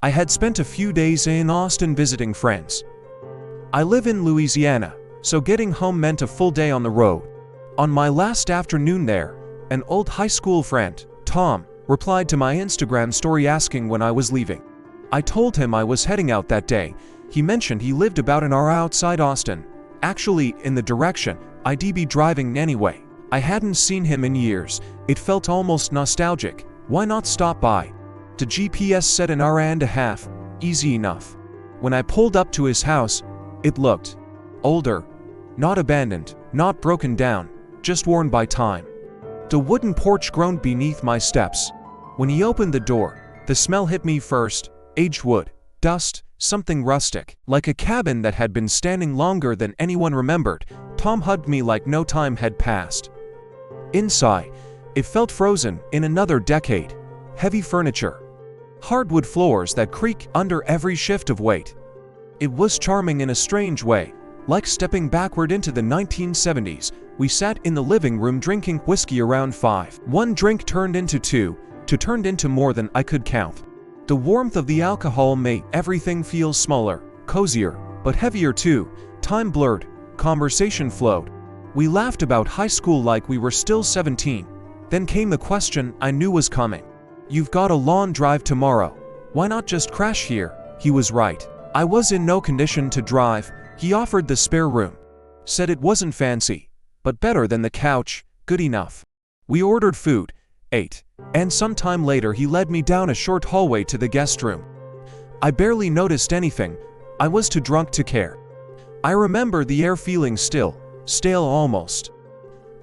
I had spent a few days in Austin visiting friends. I live in Louisiana, so getting home meant a full day on the road. On my last afternoon there, an old high school friend, Tom, replied to my Instagram story asking when I was leaving. I told him I was heading out that day. He mentioned he lived about an hour outside Austin, actually in the direction I'd be driving anyway. I hadn't seen him in years. It felt almost nostalgic. Why not stop by? The GPS said an hour and a half, easy enough. When I pulled up to his house, it looked older, not abandoned, not broken down, just worn by time. The wooden porch groaned beneath my steps. When he opened the door, the smell hit me first: aged wood, dust, something rustic, like a cabin that had been standing longer than anyone remembered. Tom hugged me like no time had passed. Inside, it felt frozen in another decade. Heavy furniture, hardwood floors that creak under every shift of weight. It was charming in a strange way, like stepping backward into the 1970s. We sat in the living room drinking whiskey around 5. One drink turned into two turned into more than I could count. The warmth of the alcohol made everything feel smaller, cozier, but heavier too. Time blurred, conversation flowed. We laughed about high school like we were still 17. Then came the question I knew was coming. "You've got a long drive tomorrow. Why not just crash here?" He was right. I was in no condition to drive. He offered the spare room. Said it wasn't fancy, but better than the couch, good enough. We ordered food, ate, and sometime later he led me down a short hallway to the guest room. I barely noticed anything. I was too drunk to care. I remember the air feeling still, stale almost,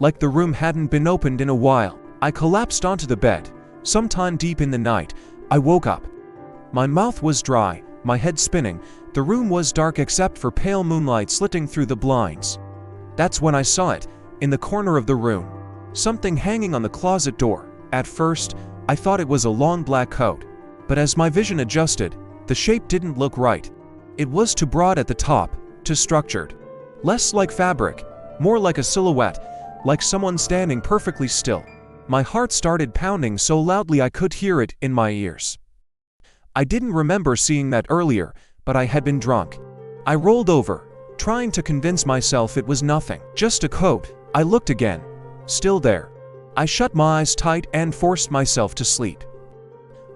like the room hadn't been opened in a while. I collapsed onto the bed. Sometime deep in the night, I woke up. My mouth was dry, my head spinning. The room was dark except for pale moonlight slitting through the blinds. That's when I saw it, in the corner of the room. Something hanging on the closet door. At first, I thought it was a long black coat. But as my vision adjusted, the shape didn't look right. It was too broad at the top, too structured. Less like fabric, more like a silhouette, like someone standing perfectly still. My heart started pounding so loudly I could hear it in my ears. I didn't remember seeing that earlier, but I had been drunk. I rolled over, trying to convince myself it was nothing, just a coat. I looked again. Still there. I shut my eyes tight and forced myself to sleep.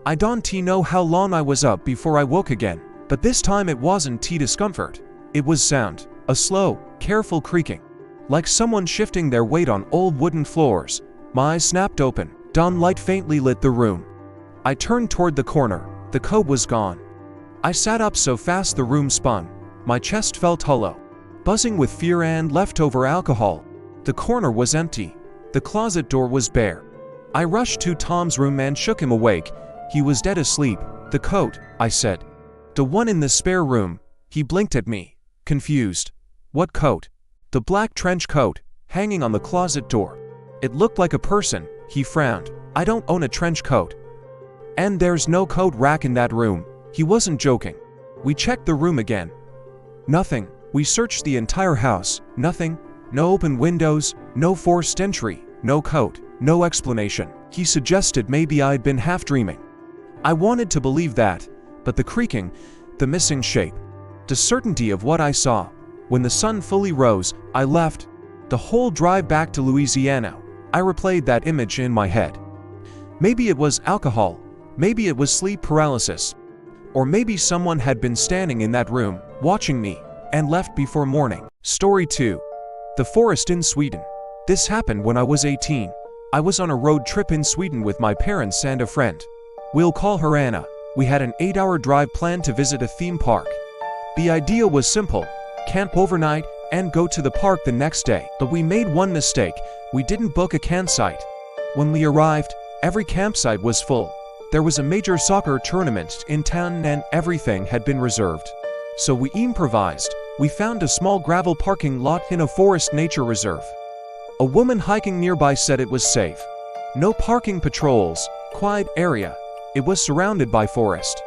I don't know how long I was up before I woke again, but this time it wasn't discomfort. It was sound, a slow, careful creaking, like someone shifting their weight on old wooden floors. My eyes snapped open. Dawn light faintly lit the room. I turned toward the corner. The coat was gone. I sat up so fast the room spun. My chest felt hollow, buzzing with fear and leftover alcohol. The corner was empty. The closet door was bare. I rushed to Tom's room and shook him awake. He was dead asleep. "The coat," I said. "The one in the spare room." He blinked at me, confused. "What coat?" "The black trench coat, hanging on the closet door." It looked like a person. He frowned. "I don't own a trench coat. And there's no coat rack in that room." He wasn't joking. We checked the room again. Nothing. We searched the entire house. Nothing. No open windows, no forced entry, no coat, no explanation. He suggested maybe I'd been half dreaming. I wanted to believe that, but the creaking, the missing shape, the certainty of what I saw. When the sun fully rose, I left. The whole drive back to Louisiana, I replayed that image in my head. Maybe it was alcohol. Maybe it was sleep paralysis. Or maybe someone had been standing in that room, watching me, and left before morning. Story 2. The forest in Sweden. This happened when I was 18. I was on a road trip in Sweden with my parents and a friend. We'll call her Anna. We had an 8-hour drive planned to visit a theme park. The idea was simple: camp overnight and go to the park the next day. But we made one mistake. We didn't book a campsite. When we arrived, every campsite was full. There was a major soccer tournament in town and everything had been reserved. So we improvised. We found a small gravel parking lot in a forest nature reserve. A woman hiking nearby said it was safe. No parking patrols, quiet area. It was surrounded by forest.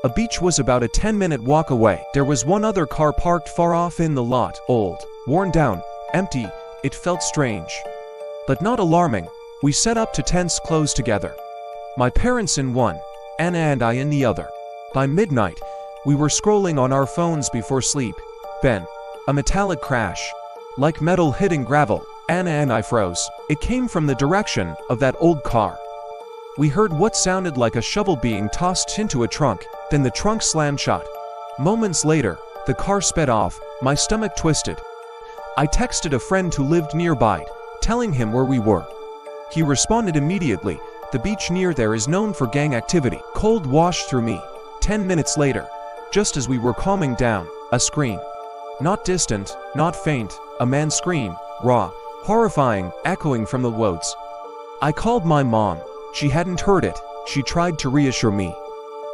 A beach was about a 10-minute walk away. There was one other car parked far off in the lot, old, worn down, empty. It felt strange, but not alarming. We set up to tents close together. My parents in one, Anna and I in the other. By midnight, we were scrolling on our phones before sleep. Then, a metallic crash. Like metal hitting gravel, Anna and I froze. It came from the direction of that old car. We heard what sounded like a shovel being tossed into a trunk, then the trunk slammed shut. Moments later, the car sped off, my stomach twisted. I texted a friend who lived nearby, telling him where we were. He responded immediately. The beach near there is known for gang activity. Cold washed through me. 10 minutes later, just as we were calming down, a scream. Not distant, not faint, a man's scream, raw, horrifying, echoing from the woods. I called my mom. She hadn't heard it. She tried to reassure me.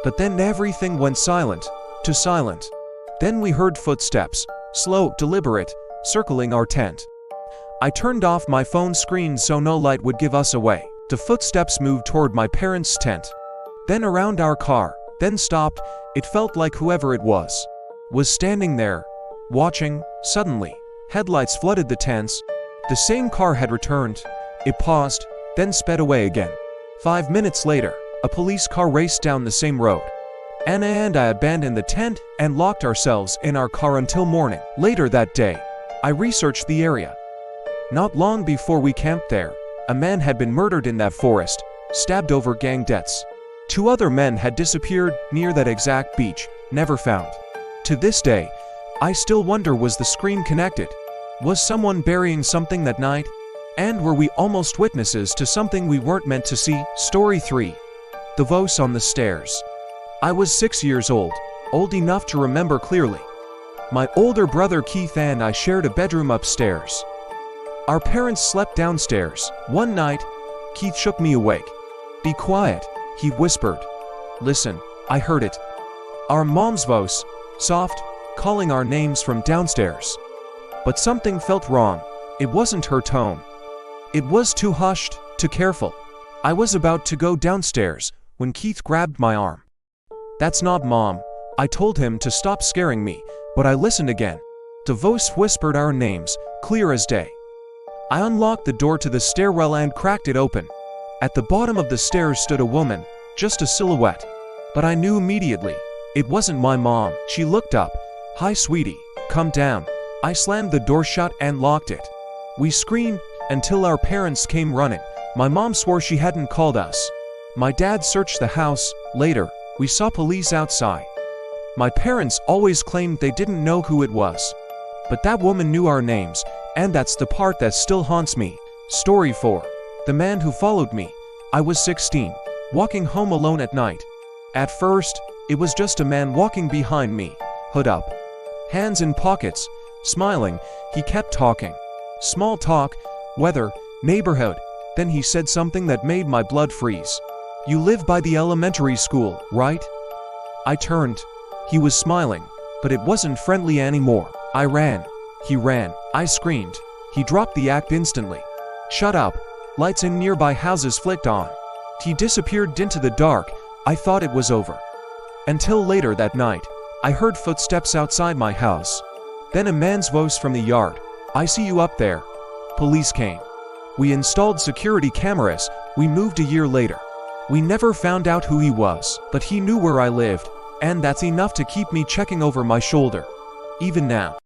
But then everything went silent, to silent. Then we heard footsteps, slow, deliberate, circling our tent. I turned off my phone screen so no light would give us away. The footsteps moved toward my parents' tent, then around our car, then stopped. It felt like whoever it was standing there, watching. Suddenly, headlights flooded the tents. The same car had returned. It paused, then sped away again. 5 minutes later, a police car raced down the same road. Anna and I abandoned the tent and locked ourselves in our car until morning. Later that day, I researched the area. Not long before we camped there, a man had been murdered in that forest, stabbed over gang debts. 2 other men had disappeared near that exact beach, never found. To this day, I still wonder, was the scream connected? Was someone burying something that night? And were we almost witnesses to something we weren't meant to see? Story 3. The voice on the stairs. I was 6 years old enough to remember clearly. My older brother Keith and I shared a bedroom upstairs. Our parents slept downstairs. One night, Keith shook me awake. "Be quiet," he whispered. "Listen." I heard it. Our mom's voice, soft, calling our names from downstairs. But something felt wrong. It wasn't her tone. It was too hushed, too careful. I was about to go downstairs when Keith grabbed my arm. "That's not Mom." I told him to stop scaring me, but I listened again. The voice whispered our names, clear as day. I unlocked the door to the stairwell and cracked it open. At the bottom of the stairs stood a woman, just a silhouette. But I knew immediately, it wasn't my mom. She looked up. "Hi, sweetie, come down." I slammed the door shut and locked it. We screamed until our parents came running. My mom swore she hadn't called us. My dad searched the house. Later, we saw police outside. My parents always claimed they didn't know who it was. But that woman knew our names, and that's the part that still haunts me. Story 4. The man who followed me. I was 16, walking home alone at night. At first, it was just a man walking behind me, hood up, hands in pockets, smiling. He kept talking. Small talk, weather, neighborhood. Then he said something that made my blood freeze. "You live by the elementary school, right?" I turned. He was smiling, but it wasn't friendly anymore. I ran. He ran. I screamed. He dropped the act instantly. "Shut up." Lights in nearby houses flicked on. He disappeared into the dark. I thought it was over. Until later that night, I heard footsteps outside my house. Then a man's voice from the yard. "I see you up there." Police came. We installed security cameras. We moved a year later. We never found out who he was, but he knew where I lived, and that's enough to keep me checking over my shoulder. Even now.